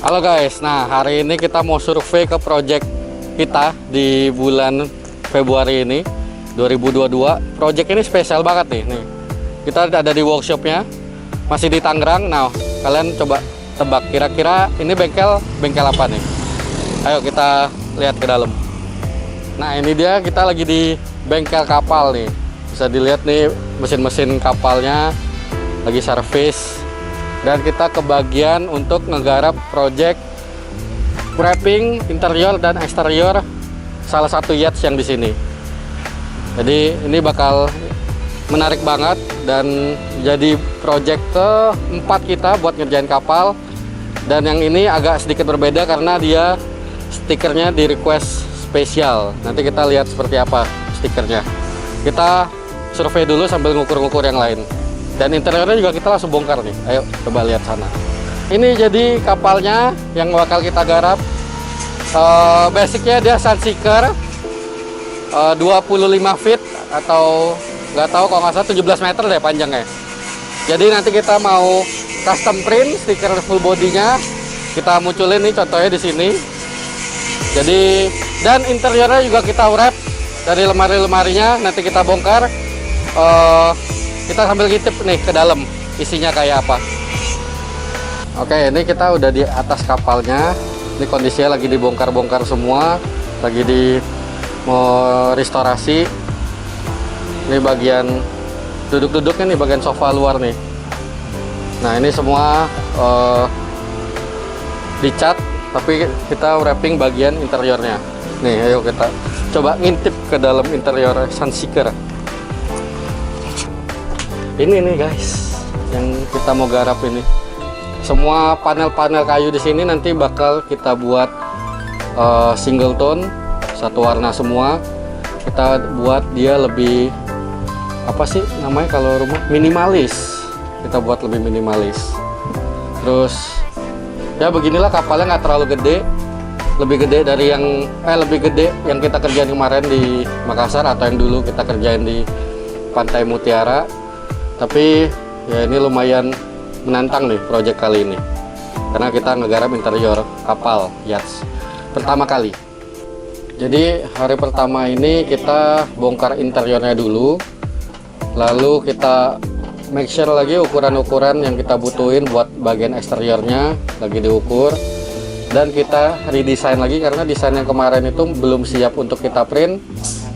Halo guys, nah hari ini kita mau survei ke project kita di bulan Februari ini 2022. Project ini spesial banget nih. Kita ada di workshopnya, masih di Tangerang. Nah, kalian coba tebak kira-kira ini bengkel apa nih? Ayo kita lihat ke dalam. Nah, ini dia, kita lagi di bengkel kapal nih. Bisa dilihat nih mesin-mesin kapalnya lagi servis. Dan kita kebagian untuk ngegarap project wrapping interior dan eksterior salah satu yacht yang di sini. Jadi ini bakal menarik banget dan jadi project keempat kita buat ngerjain kapal. Dan yang ini agak sedikit berbeda karena dia stikernya di request spesial. Nanti kita lihat seperti apa stikernya. Kita survei dulu sambil ngukur-ngukur yang lain. Dan interiornya juga kita langsung bongkar nih. Ayo coba lihat sana. Ini jadi kapalnya yang bakal kita garap. Basicnya dia Sunseeker 25 feet atau nggak tahu, kalau nggak salah 17 meter deh panjangnya. Jadi nanti kita mau custom print stiker full bodinya. Kita munculin nih contohnya di sini. Jadi dan interiornya juga kita wrap dari lemari-lemarinya. Nanti kita bongkar. Kita sambil ngintip nih ke dalam isinya kayak apa. Oke, ini kita udah di atas kapalnya. Ini kondisinya lagi dibongkar-bongkar semua, lagi mau restorasi. Ini bagian duduk-duduknya nih, bagian sofa luar nih. Nah, ini semua dicat, tapi kita wrapping bagian interiornya. Nih, ayo kita coba ngintip ke dalam interior Sunseeker. Ini nih guys, yang kita mau garap ini. Semua panel-panel kayu di sini nanti bakal kita buat single tone, satu warna semua. Kita buat dia lebih apa sih namanya kalau rumah, minimalis. Kita buat lebih minimalis. Terus ya beginilah kapalnya, nggak terlalu gede, lebih gede dari lebih gede yang kita kerjain kemarin di Makassar atau yang dulu kita kerjain di Pantai Mutiara. Tapi ya ini lumayan menantang nih project kali ini, karena kita ngegarap interior kapal yachts pertama kali. Jadi hari pertama ini kita bongkar interiornya dulu, lalu kita make sure lagi ukuran-ukuran yang kita butuhin buat bagian eksteriornya lagi diukur, dan kita redesign lagi karena desain yang kemarin itu belum siap untuk kita print.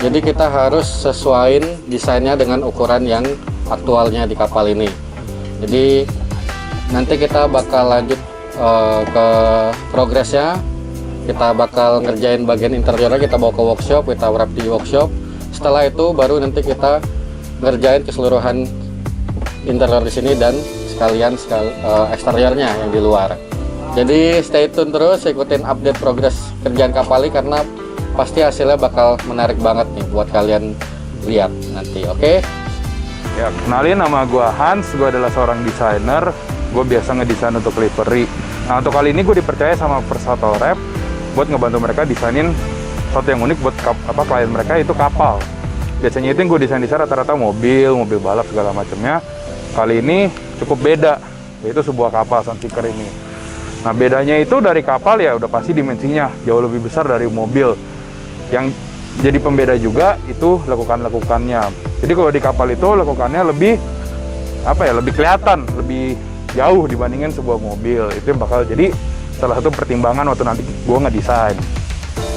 Jadi kita harus sesuaiin desainnya dengan ukuran yang aktualnya di kapal ini. Jadi nanti kita bakal lanjut ke progresnya. Kita bakal ngerjain bagian interiornya, kita bawa ke workshop, kita wrap di workshop. Setelah itu baru nanti kita ngerjain keseluruhan interior di sini dan sekalian eksteriornya yang di luar. Jadi stay tune terus, ikutin update progres kerjaan kapal ini karena pasti hasilnya bakal menarik banget nih buat kalian lihat nanti. Oke? Ya, kenalin, nama gue Hans, gue adalah seorang desainer. Gue biasa ngedesain untuk livery. Nah, untuk kali ini gue dipercaya sama Versatile Wrap buat ngebantu mereka desainin sesuatu yang unik buat klien mereka, itu kapal. Biasanya itu yang gue desain rata-rata mobil balap segala macamnya. Kali ini cukup beda, yaitu sebuah kapal Sunseeker ini. Nah, bedanya itu dari kapal ya udah pasti dimensinya jauh lebih besar dari mobil. Yang jadi pembeda juga itu lekukan-lekukannya. Jadi kalau di kapal itu lekukannya lebih lebih kelihatan, lebih jauh dibandingin sebuah mobil. Itu yang bakal jadi salah satu pertimbangan waktu nanti gue ngedesain.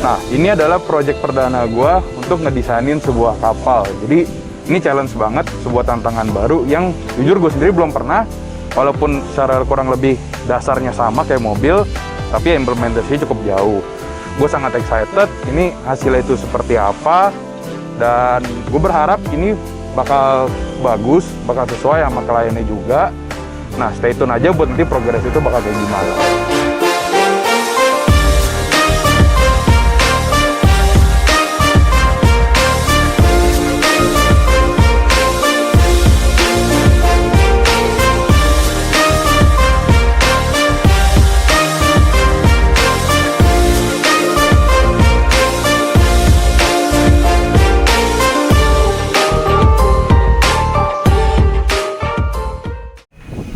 Nah, ini adalah project perdana gue untuk ngedesainin sebuah kapal. Jadi ini challenge banget, sebuah tantangan baru yang jujur gue sendiri belum pernah. Walaupun secara kurang lebih dasarnya sama kayak mobil, tapi implementasinya cukup jauh. Gue sangat excited, ini hasilnya itu seperti apa, dan gue berharap ini bakal bagus, bakal sesuai sama kliennya juga. Nah, stay tune aja buat nanti progres itu bakal kayak gimana.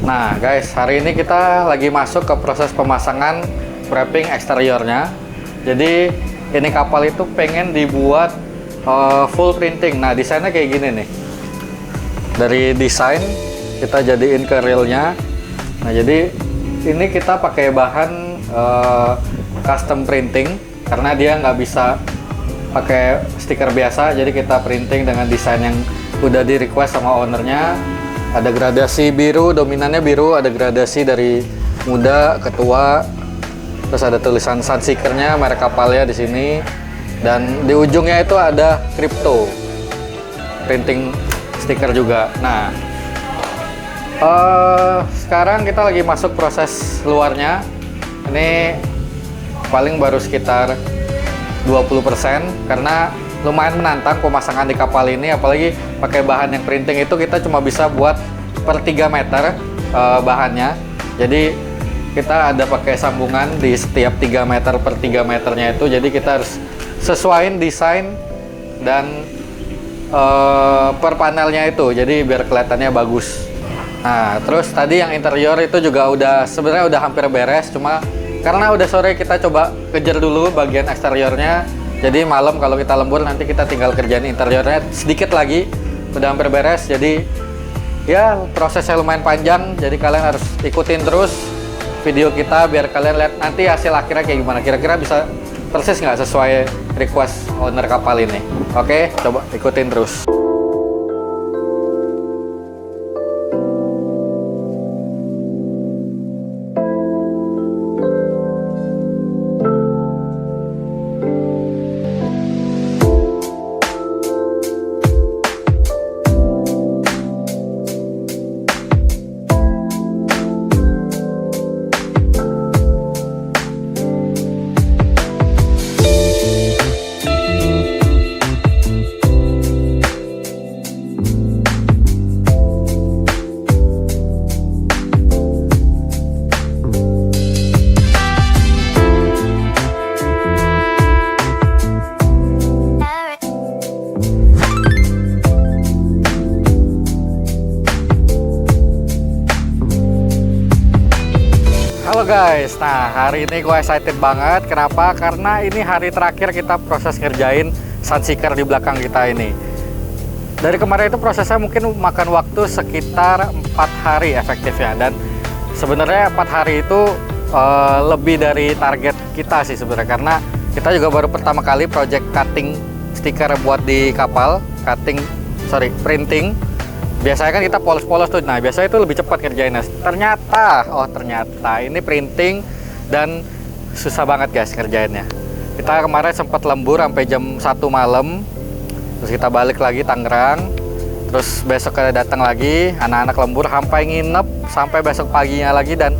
Nah guys, hari ini kita lagi masuk ke proses pemasangan wrapping eksteriornya. Jadi ini kapal itu pengen dibuat full printing. Nah, desainnya kayak gini nih. Dari desain kita jadiin ke reelnya. Nah, jadi ini kita pakai bahan custom printing karena dia nggak bisa pakai stiker biasa. Jadi kita printing dengan desain yang udah di request sama ownernya. Ada gradasi biru, dominannya biru, ada gradasi dari muda ke tua. Terus ada tulisan Sunseeker-nya, merek kapalnya di sini. Dan di ujungnya itu ada crypto. Printing stiker juga. Nah, sekarang kita lagi masuk proses luarnya. Ini paling baru sekitar 20% karena lumayan menantang pemasangan di kapal ini, apalagi pakai bahan yang printing itu kita cuma bisa buat per 3 meter bahannya. Jadi kita ada pakai sambungan di setiap 3 meter per 3 meternya itu, jadi kita harus sesuaiin desain dan per panelnya itu, jadi biar kelihatannya bagus. Nah, terus tadi yang interior itu juga sebenarnya udah hampir beres, cuma karena udah sore kita coba kejar dulu bagian eksteriornya. Jadi malam kalau kita lembur nanti kita tinggal kerjain interiornya sedikit lagi. Udah hampir beres. Jadi ya prosesnya lumayan panjang. Jadi kalian harus ikutin terus video kita biar kalian lihat nanti hasil akhirnya kayak gimana. Kira-kira bisa persis nggak sesuai request owner kapal ini. Oke, coba ikutin terus. Halo guys, nah hari ini gue excited banget. Kenapa? Karena ini hari terakhir kita proses ngerjain Sunseeker di belakang kita ini. Dari kemarin itu prosesnya mungkin makan waktu sekitar 4 hari efektifnya. Dan sebenarnya 4 hari itu lebih dari target kita sih sebenarnya. Karena kita juga baru pertama kali project cutting stiker buat di kapal. Printing. Biasanya kan kita polos-polos tuh, nah biasanya itu lebih cepat kerjainnya. Ternyata ini printing dan susah banget guys kerjainnya. Kita kemarin sempat lembur sampai jam 1 malam, terus kita balik lagi Tangerang, terus besok ada datang lagi, anak-anak lembur sampai nginep, sampai besok paginya lagi, dan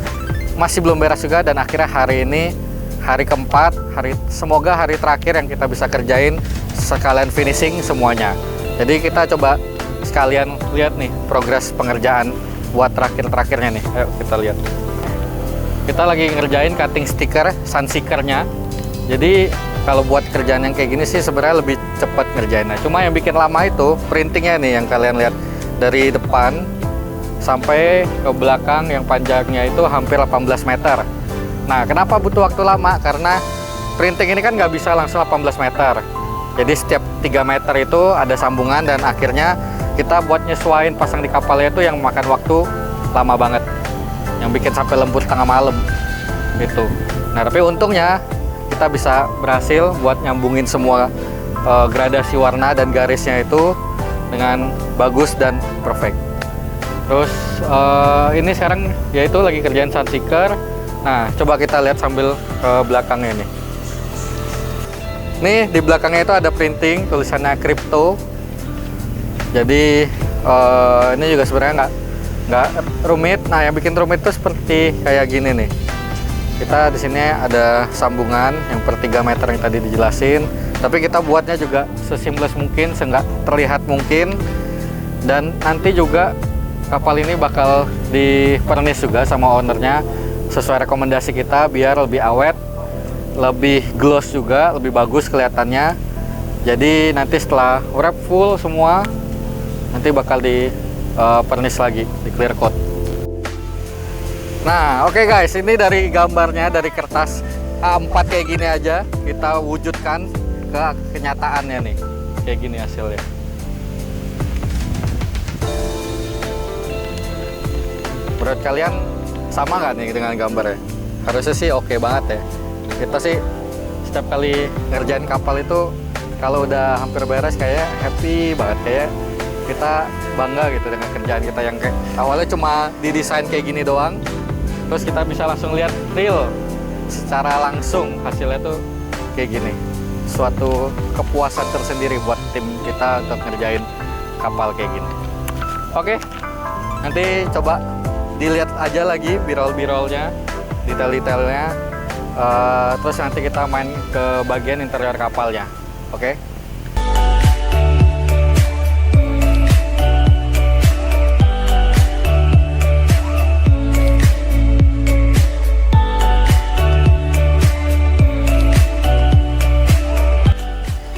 masih belum beres juga. Dan akhirnya hari ini, hari keempat, semoga hari terakhir yang kita bisa kerjain, sekalian finishing semuanya. Jadi kita coba sekalian lihat nih progres pengerjaan buat terakhirnya nih. Ayo kita lihat. Kita lagi ngerjain cutting stiker Sunseeker-nya. Jadi kalau buat kerjaan yang kayak gini sih sebenarnya lebih cepat ngerjainnya. Cuma yang bikin lama itu printingnya nih yang kalian lihat. Dari depan sampai ke belakang yang panjangnya itu hampir 18 meter. Nah, kenapa butuh waktu lama? Karena printing ini kan nggak bisa langsung 18 meter. Jadi setiap 3 meter itu ada sambungan, dan akhirnya kita buat nyesuain pasang di kapalnya itu yang makan waktu lama banget, yang bikin sampai lembur tengah malam gitu. Nah, tapi untungnya kita bisa berhasil buat nyambungin semua gradasi warna dan garisnya itu dengan bagus dan perfect. Terus ini sekarang yaitu lagi kerjaan Sunseeker. Nah, coba kita lihat sambil ke belakangnya nih. Nih di belakangnya itu ada printing tulisannya crypto. Jadi ini juga sebenarnya nggak rumit. Nah, yang bikin rumit itu seperti kayak gini nih. Kita di sini ada sambungan yang per 3 meter yang tadi dijelasin. Tapi kita buatnya juga seseamless mungkin, seenggak terlihat mungkin. Dan nanti juga kapal ini bakal di furnish juga sama ownernya sesuai rekomendasi kita biar lebih awet, lebih gloss juga, lebih bagus kelihatannya. Jadi nanti setelah wrap full semua, nanti bakal di furnish lagi, di clear coat. Nah, oke guys, ini dari gambarnya, dari kertas A4 kayak gini aja kita wujudkan ke kenyataannya nih. Kayak gini hasilnya. Menurut kalian sama nggak nih dengan gambarnya? Harusnya sih oke banget ya. Kita sih setiap kali ngerjain kapal itu kalau udah hampir beres kayak happy banget, kayak kita bangga gitu dengan kerjaan kita yang kayak awalnya cuma didesain kayak gini doang, terus kita bisa langsung lihat real secara langsung hasilnya tuh kayak gini. Suatu kepuasan tersendiri buat tim kita untuk ngerjain kapal kayak gini. Oke, nanti coba dilihat aja lagi birol-birolnya, detail-detailnya. Terus nanti kita main ke bagian interior kapalnya. Oke.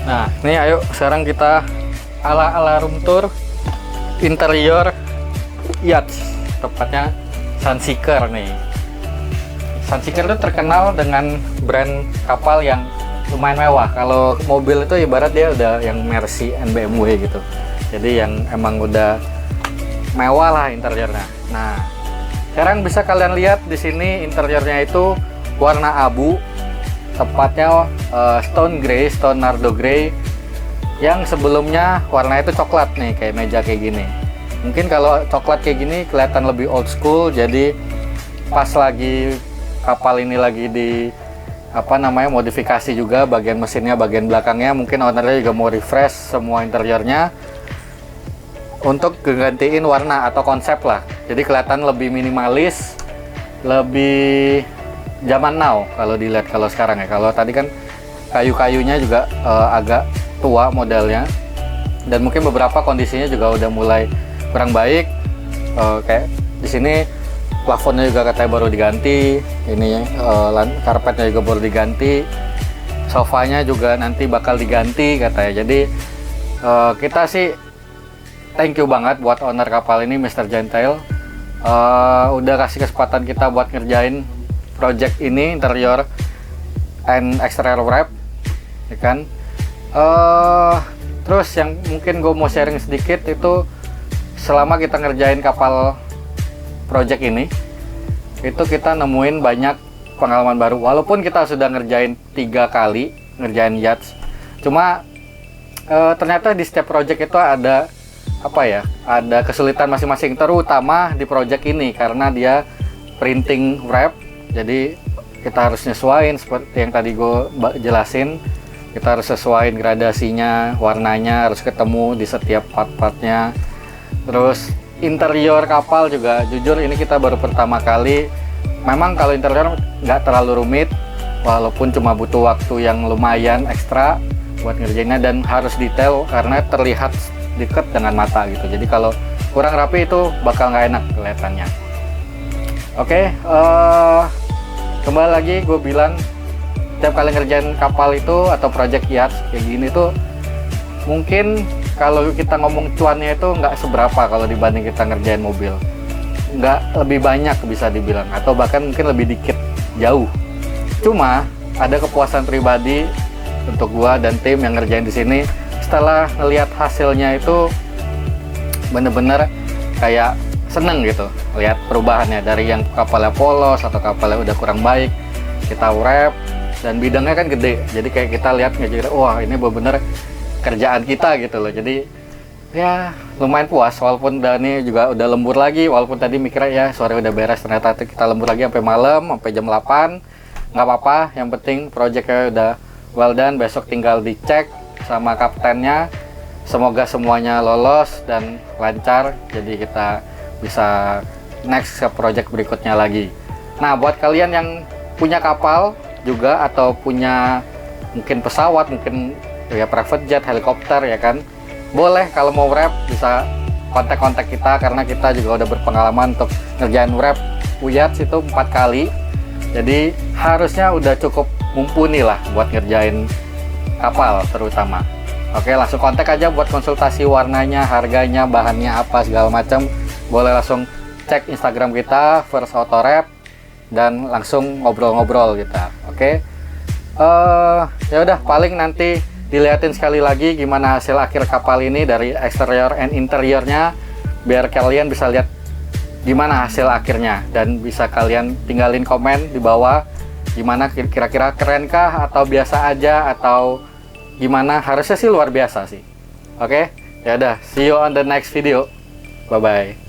Nah, ini ayo sekarang kita ala-ala room tour interior yacht, tepatnya Sunseeker nih. Sunseeker itu terkenal dengan brand kapal yang lumayan mewah. Kalau mobil itu ibarat dia udah yang Mercy and BMW gitu. Jadi yang emang udah mewah lah interiornya. Nah, sekarang bisa kalian lihat di sini interiornya itu warna abu, tepatnya stone grey, stone nardo grey. Yang sebelumnya warna itu coklat nih, kayak meja kayak gini. Mungkin kalau coklat kayak gini kelihatan lebih old school, jadi pas lagi kapal ini lagi di modifikasi juga, bagian mesinnya, bagian belakangnya, mungkin ownernya juga mau refresh semua interiornya untuk gantiin warna atau konsep lah. Jadi kelihatan lebih minimalis, lebih zaman now kalau dilihat kalau sekarang ya. Kalau tadi kan kayu-kayunya juga agak tua modelnya, dan mungkin beberapa kondisinya juga udah mulai kurang baik. Kayak di sini plafonnya juga katanya baru diganti, ini karpetnya juga baru diganti, sofanya juga nanti bakal diganti katanya. Jadi kita sih thank you banget buat owner kapal ini, Mr. Gentile, udah kasih kesempatan kita buat ngerjain project ini, interior and exterior wrap, ya kan. Terus yang mungkin gue mau sharing sedikit itu, selama kita ngerjain kapal project ini, itu kita nemuin banyak pengalaman baru. Walaupun kita sudah ngerjain 3 kali ngerjain yacht, cuma ternyata di setiap project itu ada ada kesulitan masing-masing, terutama di project ini karena dia printing wrap. Jadi kita harus nyesuaiin seperti yang tadi gue jelasin. Kita harus sesuaiin gradasinya, warnanya harus ketemu di setiap part-partnya. Terus interior kapal juga, jujur ini kita baru pertama kali. Memang kalau interior nggak terlalu rumit, walaupun cuma butuh waktu yang lumayan ekstra buat ngerjainnya, dan harus detail karena terlihat dekat dengan mata gitu. Jadi kalau kurang rapi itu bakal nggak enak kelihatannya. Oke, kembali lagi gue bilang, setiap kali ngerjain kapal itu atau project yacht kayak gini tuh, mungkin kalau kita ngomong cuannya itu nggak seberapa kalau dibanding kita ngerjain mobil. Nggak lebih banyak bisa dibilang, atau bahkan mungkin lebih dikit, jauh. Cuma ada kepuasan pribadi untuk gua dan tim yang ngerjain di sini. Setelah ngelihat hasilnya itu bener-bener kayak seneng gitu, lihat perubahannya dari yang kapalnya polos atau kapalnya udah kurang baik, kita wrap, dan bidangnya kan gede, jadi kayak kita lihat ngejar, wah ini bener-bener kerjaan kita gitu loh. Jadi ya lumayan puas, walaupun ini juga udah lembur lagi, walaupun tadi mikirnya ya sore udah beres, ternyata kita lembur lagi sampai malam, sampai jam 8. Nggak apa-apa, yang penting projectnya udah well done. Besok tinggal dicek sama kaptennya, semoga semuanya lolos dan lancar, jadi kita bisa next ke project berikutnya lagi. Nah, buat kalian yang punya kapal juga, atau punya mungkin pesawat, mungkin ya private jet, helikopter ya kan, boleh kalau mau wrap bisa kontak-kontak kita, karena kita juga udah berpengalaman untuk ngerjain wrap yacht itu 4 kali. Jadi harusnya udah cukup mumpuni lah buat ngerjain kapal terutama. Oke, langsung kontak aja buat konsultasi warnanya, harganya, bahannya apa segala macam. Boleh langsung cek Instagram kita First Auto Wrap dan langsung ngobrol-ngobrol kita. Oke, Ya udah, paling nanti dilihatin sekali lagi gimana hasil akhir kapal ini dari eksterior and interiornya, biar kalian bisa lihat gimana hasil akhirnya, dan bisa kalian tinggalin komen di bawah gimana, kira-kira kerenkah atau biasa aja atau gimana. Harusnya sih luar biasa sih. Oke, ya udah, see you on the next video. Bye bye.